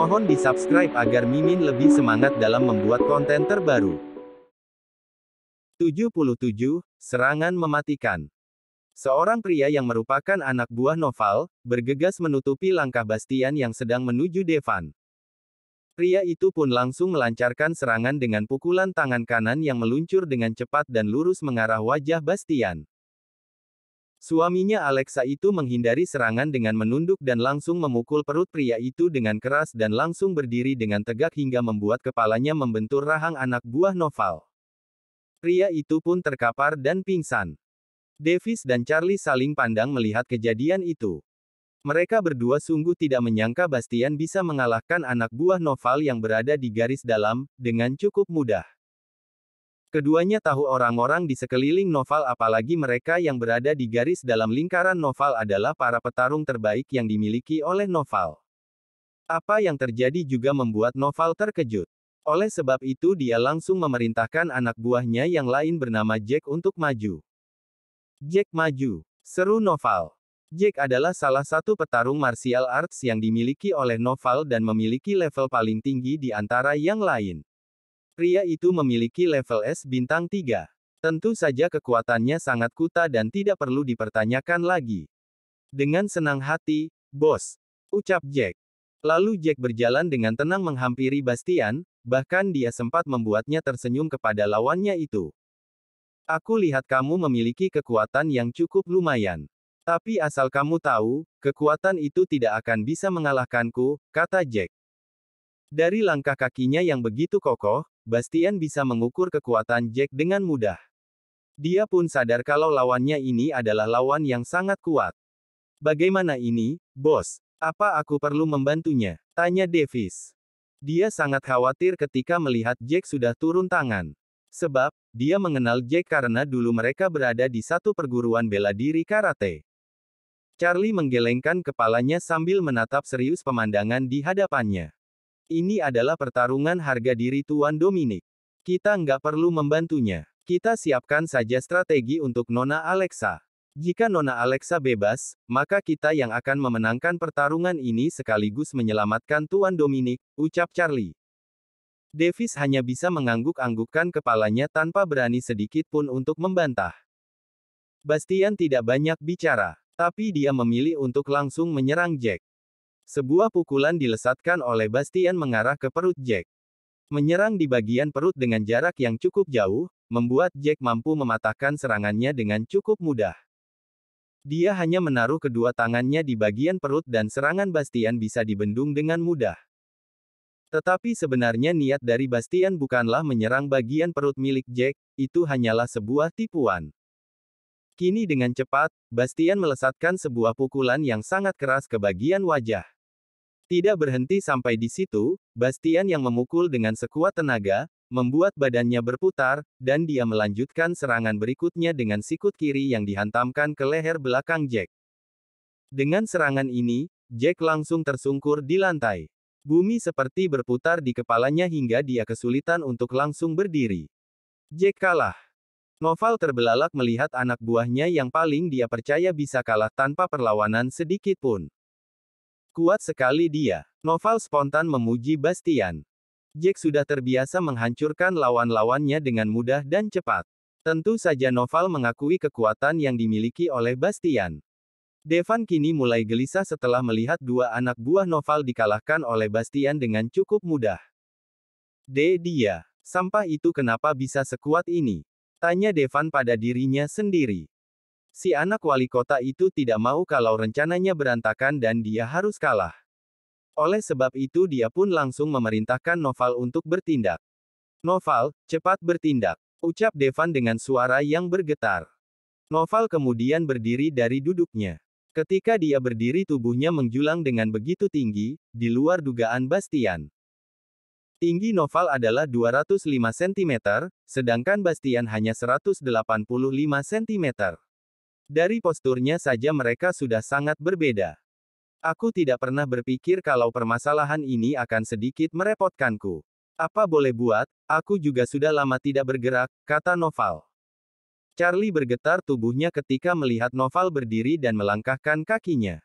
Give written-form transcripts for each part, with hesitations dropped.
Mohon di-subscribe agar Mimin lebih semangat dalam membuat konten terbaru. 77. Serangan mematikan. Seorang pria yang merupakan anak buah Noval, bergegas menutupi langkah Bastian yang sedang menuju Devan. Pria itu pun langsung melancarkan serangan dengan pukulan tangan kanan yang meluncur dengan cepat dan lurus mengarah wajah Bastian. Suaminya Alexa itu menghindari serangan dengan menunduk dan langsung memukul perut pria itu dengan keras dan langsung berdiri dengan tegak hingga membuat kepalanya membentur rahang anak buah Noval. Pria itu pun terkapar dan pingsan. Davis dan Charlie saling pandang melihat kejadian itu. Mereka berdua sungguh tidak menyangka Bastian bisa mengalahkan anak buah Noval yang berada di garis dalam, dengan cukup mudah. Keduanya tahu orang-orang di sekeliling Noval, apalagi mereka yang berada di garis dalam lingkaran Noval adalah para petarung terbaik yang dimiliki oleh Noval. Apa yang terjadi juga membuat Noval terkejut. Oleh sebab itu dia langsung memerintahkan anak buahnya yang lain bernama Jack untuk maju. Jack maju, seru Noval. Jack adalah salah satu petarung martial arts yang dimiliki oleh Noval dan memiliki level paling tinggi di antara yang lain. Pria itu memiliki level S bintang 3. Tentu saja kekuatannya sangat kuat dan tidak perlu dipertanyakan lagi. Dengan senang hati, "Bos," ucap Jack. Lalu Jack berjalan dengan tenang menghampiri Bastian, bahkan dia sempat membuatnya tersenyum kepada lawannya itu. "Aku lihat kamu memiliki kekuatan yang cukup lumayan. Tapi asal kamu tahu, kekuatan itu tidak akan bisa mengalahkanku," kata Jack. Dari langkah kakinya yang begitu kokoh, Bastian bisa mengukur kekuatan Jack dengan mudah. Dia pun sadar kalau lawannya ini adalah lawan yang sangat kuat. "Bagaimana ini, bos? Apa aku perlu membantunya?" tanya Davis. Dia sangat khawatir ketika melihat Jack sudah turun tangan. Sebab, dia mengenal Jack karena dulu mereka berada di satu perguruan bela diri karate. Charlie menggelengkan kepalanya sambil menatap serius pemandangan di hadapannya. "Ini adalah pertarungan harga diri Tuan Dominic. Kita nggak perlu membantunya. Kita siapkan saja strategi untuk Nona Alexa. Jika Nona Alexa bebas, maka kita yang akan memenangkan pertarungan ini sekaligus menyelamatkan Tuan Dominic," ucap Charlie. Davis hanya bisa mengangguk-anggukkan kepalanya tanpa berani sedikit pun untuk membantah. Bastian tidak banyak bicara, tapi dia memilih untuk langsung menyerang Jack. Sebuah pukulan dilesatkan oleh Bastian mengarah ke perut Jack. Menyerang di bagian perut dengan jarak yang cukup jauh, membuat Jack mampu mematahkan serangannya dengan cukup mudah. Dia hanya menaruh kedua tangannya di bagian perut dan serangan Bastian bisa dibendung dengan mudah. Tetapi sebenarnya niat dari Bastian bukanlah menyerang bagian perut milik Jack, itu hanyalah sebuah tipuan. Kini dengan cepat, Bastian melesatkan sebuah pukulan yang sangat keras ke bagian wajah. Tidak berhenti sampai di situ, Bastian yang memukul dengan sekuat tenaga, membuat badannya berputar, dan dia melanjutkan serangan berikutnya dengan sikut kiri yang dihantamkan ke leher belakang Jack. Dengan serangan ini, Jack langsung tersungkur di lantai. Bumi seperti berputar di kepalanya hingga dia kesulitan untuk langsung berdiri. Jack kalah. Noval terbelalak melihat anak buahnya yang paling dia percaya bisa kalah tanpa perlawanan sedikit pun. Kuat sekali dia. Noval spontan memuji Bastian. Jack sudah terbiasa menghancurkan lawan-lawannya dengan mudah dan cepat. Tentu saja Noval mengakui kekuatan yang dimiliki oleh Bastian. Devan kini mulai gelisah setelah melihat dua anak buah Noval dikalahkan oleh Bastian dengan cukup mudah. Dia, sampah itu kenapa bisa sekuat ini? Tanya Devan pada dirinya sendiri. Si anak wali kota itu tidak mau kalau rencananya berantakan dan dia harus kalah. Oleh sebab itu dia pun langsung memerintahkan Noval untuk bertindak. "Noval, cepat bertindak," ucap Devan dengan suara yang bergetar. Noval kemudian berdiri dari duduknya. Ketika dia berdiri tubuhnya menjulang dengan begitu tinggi, di luar dugaan Bastian. Tinggi Noval adalah 205 cm, sedangkan Bastian hanya 185 cm. Dari posturnya saja mereka sudah sangat berbeda. "Aku tidak pernah berpikir kalau permasalahan ini akan sedikit merepotkanku. Apa boleh buat, aku juga sudah lama tidak bergerak," kata Noval. Charlie bergetar tubuhnya ketika melihat Noval berdiri dan melangkahkan kakinya.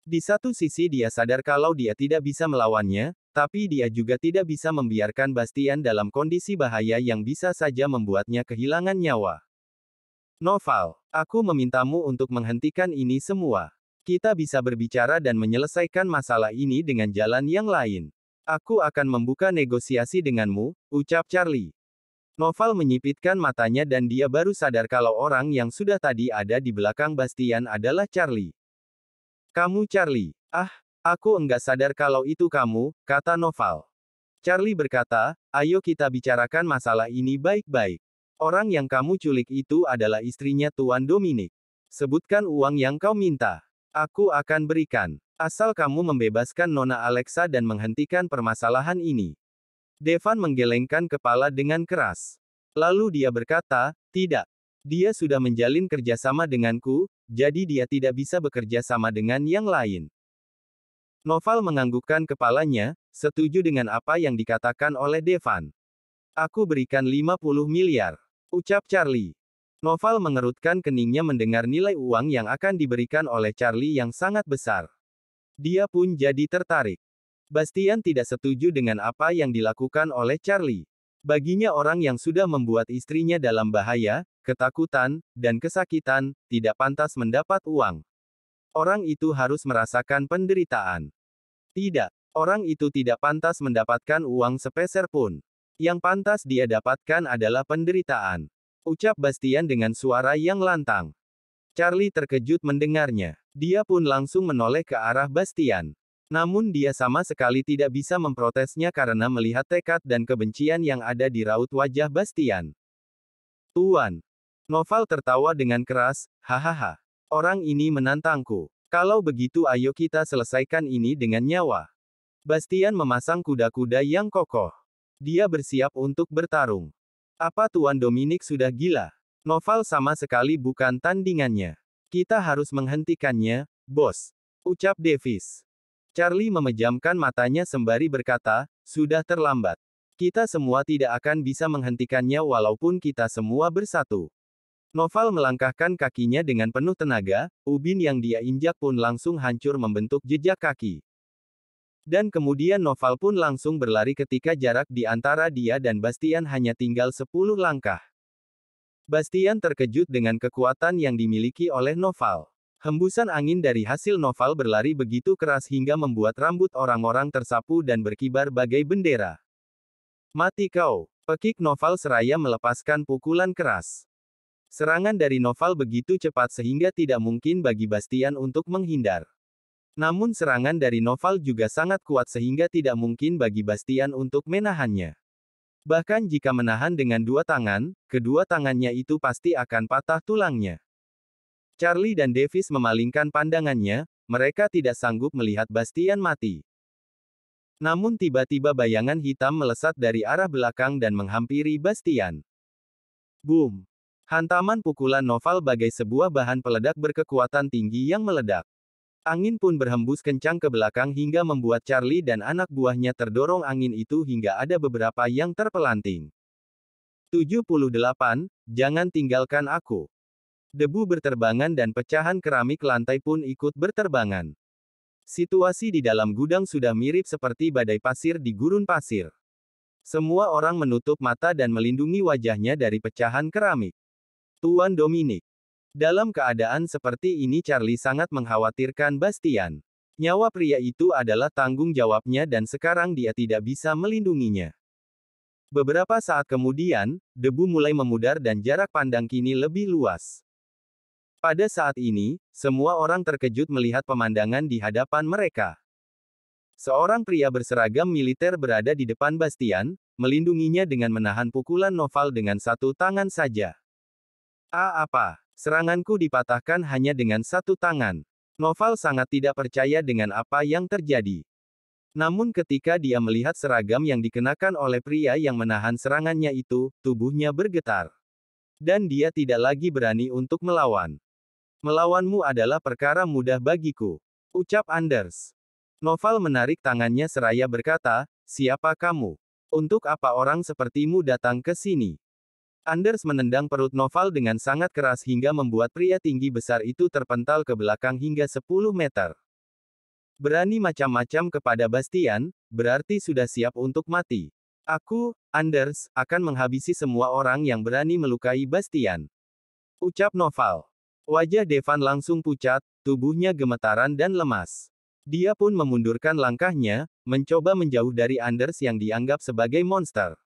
Di satu sisi dia sadar kalau dia tidak bisa melawannya, tapi dia juga tidak bisa membiarkan Bastian dalam kondisi bahaya yang bisa saja membuatnya kehilangan nyawa. Noval, aku memintamu untuk menghentikan ini semua. Kita bisa berbicara dan menyelesaikan masalah ini dengan jalan yang lain. Aku akan membuka negosiasi denganmu, ucap Charlie. Noval menyipitkan matanya dan dia baru sadar kalau orang yang sudah tadi ada di belakang Bastian adalah Charlie. Kamu Charlie. Ah, aku enggak sadar kalau itu kamu, kata Noval. Charlie berkata, ayo kita bicarakan masalah ini baik-baik. Orang yang kamu culik itu adalah istrinya Tuan Dominic. Sebutkan uang yang kau minta. Aku akan berikan. Asal kamu membebaskan Nona Alexa dan menghentikan permasalahan ini. Devan menggelengkan kepala dengan keras. Lalu dia berkata, tidak. Dia sudah menjalin kerjasama denganku, jadi dia tidak bisa bekerja sama dengan yang lain. Noval menganggukkan kepalanya, setuju dengan apa yang dikatakan oleh Devan. Aku berikan 50 miliar. Ucap Charlie. Noval mengerutkan keningnya mendengar nilai uang yang akan diberikan oleh Charlie yang sangat besar. Dia pun jadi tertarik. Bastian tidak setuju dengan apa yang dilakukan oleh Charlie. Baginya orang yang sudah membuat istrinya dalam bahaya, ketakutan, dan kesakitan, tidak pantas mendapat uang. Orang itu harus merasakan penderitaan. Tidak, orang itu tidak pantas mendapatkan uang sepeser pun. Yang pantas dia dapatkan adalah penderitaan. Ucap Bastian dengan suara yang lantang. Charlie terkejut mendengarnya. Dia pun langsung menoleh ke arah Bastian. Namun dia sama sekali tidak bisa memprotesnya karena melihat tekad dan kebencian yang ada di raut wajah Bastian. Tuan. Noval tertawa dengan keras, hahaha. Orang ini menantangku. Kalau begitu ayo kita selesaikan ini dengan nyawa. Bastian memasang kuda-kuda yang kokoh. Dia bersiap untuk bertarung. Apa Tuan Dominic sudah gila? Noval sama sekali bukan tandingannya. Kita harus menghentikannya, bos. Ucap Davis. Charlie memejamkan matanya sembari berkata, sudah terlambat. Kita semua tidak akan bisa menghentikannya walaupun kita semua bersatu. Noval melangkahkan kakinya dengan penuh tenaga, ubin yang dia injak pun langsung hancur membentuk jejak kaki. Dan kemudian Noval pun langsung berlari ketika jarak di antara dia dan Bastian hanya tinggal 10 langkah. Bastian terkejut dengan kekuatan yang dimiliki oleh Noval. Hembusan angin dari hasil Noval berlari begitu keras hingga membuat rambut orang-orang tersapu dan berkibar bagai bendera. Mati kau! Pekik Noval seraya melepaskan pukulan keras. Serangan dari Noval begitu cepat sehingga tidak mungkin bagi Bastian untuk menghindar. Namun serangan dari Noval juga sangat kuat sehingga tidak mungkin bagi Bastian untuk menahannya. Bahkan jika menahan dengan dua tangan, kedua tangannya itu pasti akan patah tulangnya. Charlie dan Davis memalingkan pandangannya, mereka tidak sanggup melihat Bastian mati. Namun tiba-tiba bayangan hitam melesat dari arah belakang dan menghampiri Bastian. Boom! Hantaman pukulan Noval bagai sebuah bahan peledak berkekuatan tinggi yang meledak. Angin pun berhembus kencang ke belakang hingga membuat Charlie dan anak buahnya terdorong angin itu hingga ada beberapa yang terpelanting. 78, jangan tinggalkan aku. Debu berterbangan dan pecahan keramik lantai pun ikut berterbangan. Situasi di dalam gudang sudah mirip seperti badai pasir di gurun pasir. Semua orang menutup mata dan melindungi wajahnya dari pecahan keramik. Tuan Dominic. Dalam keadaan seperti ini Charlie sangat mengkhawatirkan Bastian. Nyawa pria itu adalah tanggung jawabnya dan sekarang dia tidak bisa melindunginya. Beberapa saat kemudian, debu mulai memudar dan jarak pandang kini lebih luas. Pada saat ini, semua orang terkejut melihat pemandangan di hadapan mereka. Seorang pria berseragam militer berada di depan Bastian, melindunginya dengan menahan pukulan Noval dengan satu tangan saja. Apa? Seranganku dipatahkan hanya dengan satu tangan. Noval sangat tidak percaya dengan apa yang terjadi. Namun ketika dia melihat seragam yang dikenakan oleh pria yang menahan serangannya itu, tubuhnya bergetar. Dan dia tidak lagi berani untuk melawan. Melawanmu adalah perkara mudah bagiku. Ucap Anders. Noval menarik tangannya seraya berkata, siapa kamu? Untuk apa orang sepertimu datang ke sini? Anders menendang perut Noval dengan sangat keras hingga membuat pria tinggi besar itu terpental ke belakang hingga 10 meter. Berani macam-macam kepada Bastian, berarti sudah siap untuk mati. Aku, Anders, akan menghabisi semua orang yang berani melukai Bastian. Ucap Noval. Wajah Devan langsung pucat, tubuhnya gemetaran dan lemas. Dia pun memundurkan langkahnya, mencoba menjauh dari Anders yang dianggap sebagai monster.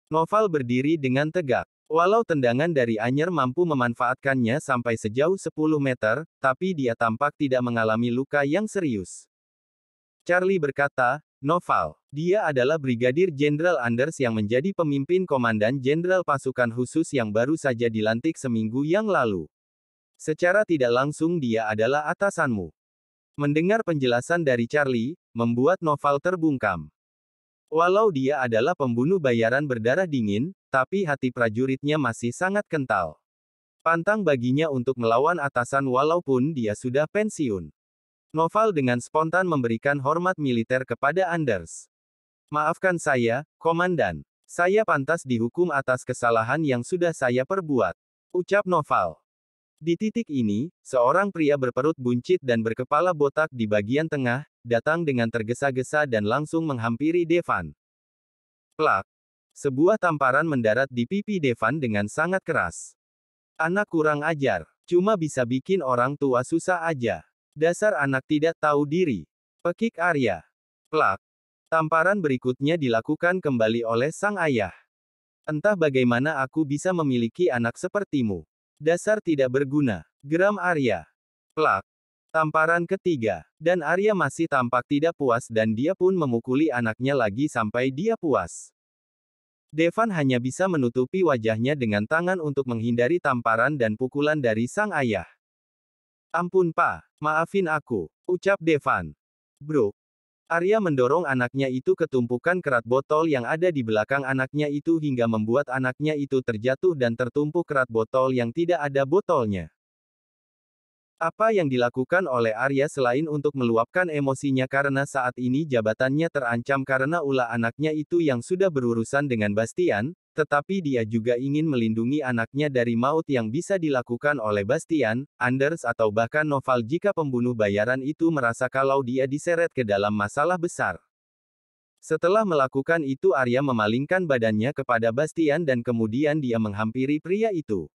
Noval berdiri dengan tegak. Walau tendangan dari Anyer mampu memanfaatkannya sampai sejauh 10 meter, tapi dia tampak tidak mengalami luka yang serius. Charlie berkata, Noval, dia adalah Brigadir Jenderal Anders yang menjadi pemimpin Komandan Jenderal Pasukan Khusus yang baru saja dilantik seminggu yang lalu. Secara tidak langsung dia adalah atasanmu. Mendengar penjelasan dari Charlie, membuat Noval terbungkam. Walau dia adalah pembunuh bayaran berdarah dingin, tapi hati prajuritnya masih sangat kental. Pantang baginya untuk melawan atasan walaupun dia sudah pensiun. Noval dengan spontan memberikan hormat militer kepada Anders. Maafkan saya, Komandan. Saya pantas dihukum atas kesalahan yang sudah saya perbuat. Ucap Noval. Di titik ini, seorang pria berperut buncit dan berkepala botak di bagian tengah, datang dengan tergesa-gesa dan langsung menghampiri Devan. Plak. Sebuah tamparan mendarat di pipi Devan dengan sangat keras. Anak kurang ajar. Cuma bisa bikin orang tua susah aja. Dasar anak tidak tahu diri. Pekik Arya. Plak. Tamparan berikutnya dilakukan kembali oleh sang ayah. Entah bagaimana aku bisa memiliki anak sepertimu. Dasar tidak berguna. Geram Arya. Plak. Tamparan ketiga. Dan Arya masih tampak tidak puas dan dia pun memukuli anaknya lagi sampai dia puas. Devan hanya bisa menutupi wajahnya dengan tangan untuk menghindari tamparan dan pukulan dari sang ayah. Ampun Pak, maafin aku, ucap Devan. Bro. Arya mendorong anaknya itu ke tumpukan kerat botol yang ada di belakang anaknya itu hingga membuat anaknya itu terjatuh dan tertumpuk kerat botol yang tidak ada botolnya. Apa yang dilakukan oleh Arya selain untuk meluapkan emosinya karena saat ini jabatannya terancam karena ulah anaknya itu yang sudah berurusan dengan Bastian, tetapi dia juga ingin melindungi anaknya dari maut yang bisa dilakukan oleh Bastian, Anders atau bahkan Noval jika pembunuh bayaran itu merasa kalau dia diseret ke dalam masalah besar. Setelah melakukan itu Arya memalingkan badannya kepada Bastian dan kemudian dia menghampiri pria itu.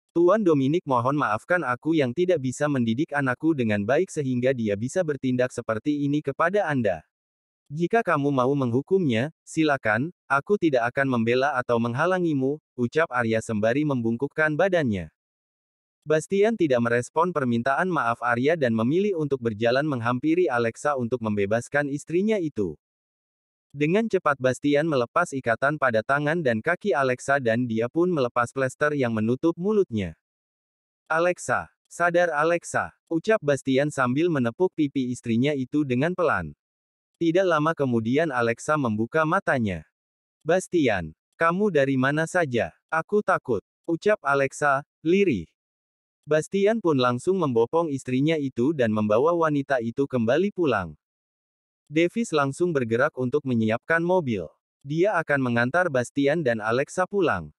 Tuan Dominic mohon maafkan aku yang tidak bisa mendidik anakku dengan baik sehingga dia bisa bertindak seperti ini kepada Anda. Jika kamu mau menghukumnya, silakan, aku tidak akan membela atau menghalangimu, ucap Arya sembari membungkukkan badannya. Bastian tidak merespon permintaan maaf Arya dan memilih untuk berjalan menghampiri Alexa untuk membebaskan istrinya itu. Dengan cepat Bastian melepas ikatan pada tangan dan kaki Alexa dan dia pun melepas plester yang menutup mulutnya. Alexa, sadar Alexa, ucap Bastian sambil menepuk pipi istrinya itu dengan pelan. Tidak lama kemudian Alexa membuka matanya. Bastian, kamu dari mana saja? Aku takut, ucap Alexa, lirih. Bastian pun langsung membopong istrinya itu dan membawa wanita itu kembali pulang. Davis langsung bergerak untuk menyiapkan mobil. Dia akan mengantar Bastian dan Alexa pulang.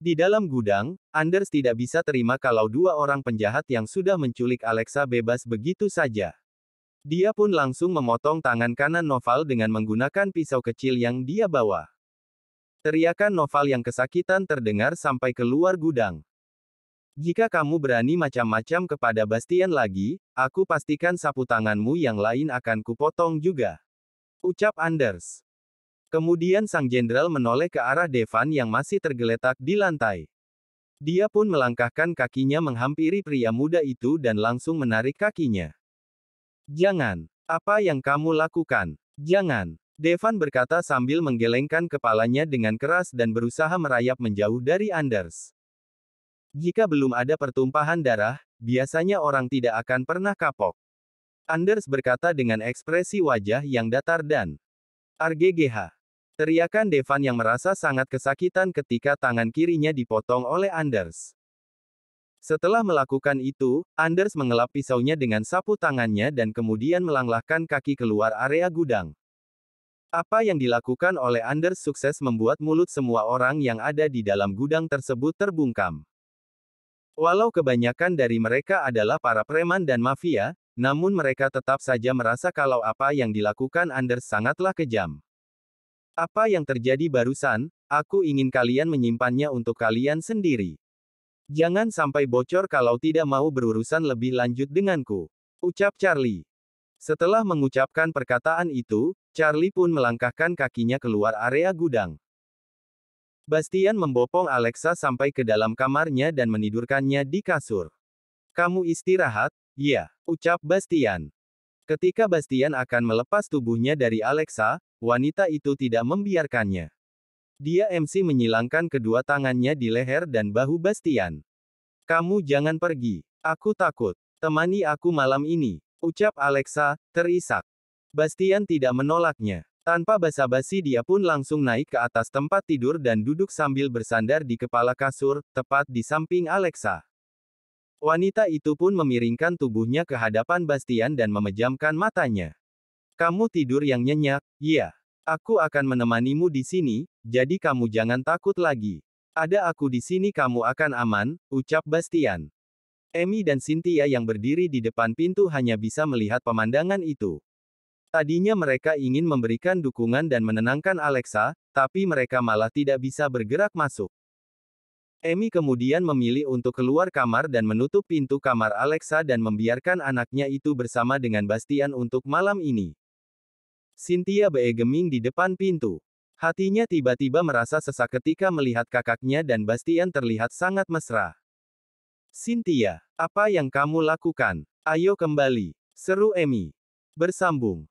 Di dalam gudang, Anders tidak bisa terima kalau dua orang penjahat yang sudah menculik Alexa bebas begitu saja. Dia pun langsung memotong tangan kanan Noval dengan menggunakan pisau kecil yang dia bawa. Teriakan Noval yang kesakitan terdengar sampai keluar gudang. Jika kamu berani macam-macam kepada Bastian lagi, aku pastikan sapu tanganmu yang lain akan kupotong juga. Ucap Anders. Kemudian sang jenderal menoleh ke arah Devan yang masih tergeletak di lantai. Dia pun melangkahkan kakinya menghampiri pria muda itu dan langsung menarik kakinya. Jangan. Apa yang kamu lakukan? Jangan. Devan berkata sambil menggelengkan kepalanya dengan keras dan berusaha merayap menjauh dari Anders. Jika belum ada pertumpahan darah, biasanya orang tidak akan pernah kapok. Anders berkata dengan ekspresi wajah yang datar dan RGGH. Teriakan Devan yang merasa sangat kesakitan ketika tangan kirinya dipotong oleh Anders. Setelah melakukan itu, Anders mengelap pisaunya dengan sapu tangannya dan kemudian melanglahkan kaki keluar area gudang. Apa yang dilakukan oleh Anders sukses membuat mulut semua orang yang ada di dalam gudang tersebut terbungkam. Walau kebanyakan dari mereka adalah para preman dan mafia, namun mereka tetap saja merasa kalau apa yang dilakukan Anders sangatlah kejam. Apa yang terjadi barusan? Aku ingin kalian menyimpannya untuk kalian sendiri. Jangan sampai bocor kalau tidak mau berurusan lebih lanjut denganku. Ucap Charlie. Setelah mengucapkan perkataan itu, Charlie pun melangkahkan kakinya keluar area gudang. Bastian membopong Alexa sampai ke dalam kamarnya dan menidurkannya di kasur. Kamu istirahat? Ya, ucap Bastian. Ketika Bastian akan melepas tubuhnya dari Alexa, wanita itu tidak membiarkannya. Dia menyilangkan kedua tangannya di leher dan bahu Bastian. Kamu jangan pergi. Aku takut. Temani aku malam ini, ucap Alexa, terisak. Bastian tidak menolaknya. Tanpa basa-basi dia pun langsung naik ke atas tempat tidur dan duduk sambil bersandar di kepala kasur, tepat di samping Alexa. Wanita itu pun memiringkan tubuhnya ke hadapan Bastian dan memejamkan matanya. Kamu tidur yang nyenyak, iya. Aku akan menemanimu di sini, jadi kamu jangan takut lagi. Ada aku di sini kamu akan aman, ucap Bastian. Amy dan Cynthia yang berdiri di depan pintu hanya bisa melihat pemandangan itu. Tadinya mereka ingin memberikan dukungan dan menenangkan Alexa, tapi mereka malah tidak bisa bergerak masuk. Amy kemudian memilih untuk keluar kamar dan menutup pintu kamar Alexa dan membiarkan anaknya itu bersama dengan Bastian untuk malam ini. Cynthia bergeming di depan pintu. Hatinya tiba-tiba merasa sesak ketika melihat kakaknya dan Bastian terlihat sangat mesra. Cynthia, apa yang kamu lakukan? Ayo kembali, seru Amy. Bersambung.